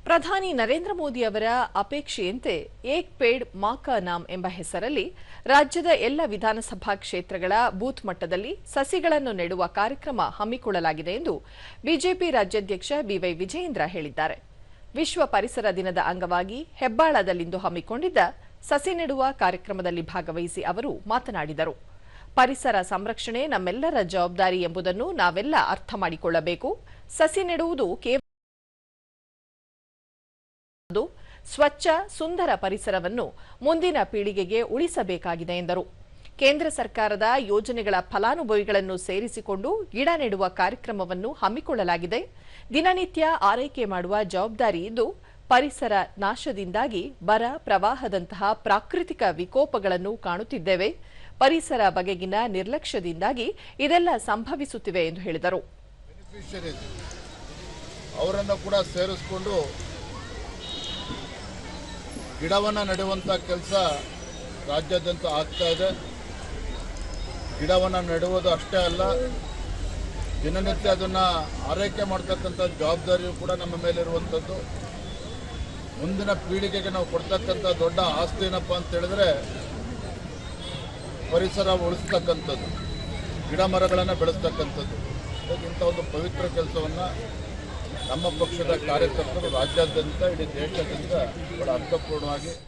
ಪ್ರಧಾನಿ ನರೇಂದ್ರ ಮೋದಿ ಅವರ ಅಪೇಕ್ಷೆಯಂತೆ ಏಕ್ ಪೇಡ್ ಮಾ ಕಾ ನಾಮ್ ಎಂಬ ಹೆಸರಲ್ಲಿ ರಾಜ್ಯದ ಎಲ್ಲ ವಿಧಾನಸಭಾ ಕ್ಷೇತ್ರಗಳ ಬೂತ್ ಮಟ್ಟದಲ್ಲಿ ಸಸಿಗಳನ್ನು ನೆಡುವ ಕಾರ್ಯಕ್ರಮ ಹಮ್ಮಿಕೊಳ್ಳಲಾಗಿದೆ ಎಂದು ಬಿಜೆಪಿ ರಾಜ್ಯಾಧ್ಯಕ್ಷ ಬಿವೈ ವಿಜಯೇಂದ್ರ ಹೇಳಿದ್ದಾರೆ. ವಿಶ್ವ ಪರಿಸರ ದಿನದ ಅಂಗವಾಗಿ ಹೆಬ್ಬಾಳದಲ್ಲಿಂದು ಹಮ್ಮಿಕೊಂಡಿದ್ದ ಸಸಿ ನೆಡುವ ಕಾರ್ಯಕ್ರಮದಲ್ಲಿ ಭಾಗವಹಿಸಿ ಅವರು ಮಾತನಾಡಿದರು. ಪರಿಸರ ಸಂರಕ್ಷಣೆ ನಮ್ಮೆಲ್ಲರ ಜವಾಬ್ದಾರಿ ಎಂಬುದನ್ನು ನಾವೆಲ್ಲ ಅರ್ಥ ಮಾಡಿಕೊಳ್ಳಬೇಕು. ಸಸಿ ನೆಡುವುದು ಕೇವಲ ಸ್ವಚ್ಛ ಸುಂದರ ಪರಿಸರವನ್ನು ಮುಂದಿನ ಪೀಳಿಗೆಗೆ ಉಳಿಸಬೇಕಾಗಿದೆ ಎಂದರು. ಕೇಂದ್ರ ಸರ್ಕಾರದ ಯೋಜನೆಗಳ ಫಲಾನುಭವಿಗಳನ್ನು ಸೇರಿಸಿಕೊಂಡು ಗಿಡ ನೆಡುವ ಕಾರ್ಯಕ್ರಮವನ್ನು ಹಮ್ಮಿಕೊಳ್ಳಲಾಗಿದೆ. ದಿನನಿತ್ಯ ಆರೈಕೆ ಮಾಡುವ ಜವಾಬ್ದಾರಿ ಇದ್ದು, ಪರಿಸರ ನಾಶದಿಂದಾಗಿ ಬರ, ಪ್ರವಾಹದಂತಹ ಪ್ರಾಕೃತಿಕ ವಿಕೋಪಗಳನ್ನು ಕಾಣುತ್ತಿದ್ದೇವೆ. ಪರಿಸರ ಬಗೆಗಿನ ನಿರ್ಲಕ್ಷ್ಯದಿಂದಾಗಿ ಇದೆಲ್ಲ ಸಂಭವಿಸುತ್ತಿವೆ ಎಂದು ಹೇಳಿದರು. ಅವರನ್ನು ಕೂಡ ಸೇರಿಸಿಕೊಂಡು ಗಿಡವನ್ನು ನೆಡುವಂಥ ಕೆಲಸ ರಾಜ್ಯಾದ್ಯಂತ ಆಗ್ತಾ ಇದೆ. ಗಿಡವನ್ನು ನೆಡುವುದು ಅಷ್ಟೇ ಅಲ್ಲ, ದಿನನಿತ್ಯ ಅದನ್ನು ಆರೈಕೆ ಮಾಡ್ತಕ್ಕಂಥ ಜವಾಬ್ದಾರಿಯು ಕೂಡ ನಮ್ಮ ಮೇಲಿರುವಂಥದ್ದು. ಮುಂದಿನ ಪೀಳಿಗೆಗೆ ನಾವು ಕೊಡ್ತಕ್ಕಂಥ ದೊಡ್ಡ ಆಸ್ತಿ ಏನಪ್ಪ ಅಂತ ಹೇಳಿದ್ರೆ ಪರಿಸರ ಉಳಿಸ್ತಕ್ಕಂಥದ್ದು, ಗಿಡ ಮರಗಳನ್ನು ಬೆಳೆಸ್ತಕ್ಕಂಥದ್ದು. ಇಂಥ ಒಂದು ಪವಿತ್ರ ಕೆಲಸವನ್ನು ನಮ್ಮ ಪಕ್ಷದ ಕಾರ್ಯಕರ್ತರು ರಾಜ್ಯಾದ್ಯಂತ ಇಡೀ ದೇಶದಿಂದ ಬಹಳ ಅರ್ಥಪೂರ್ಣವಾಗಿ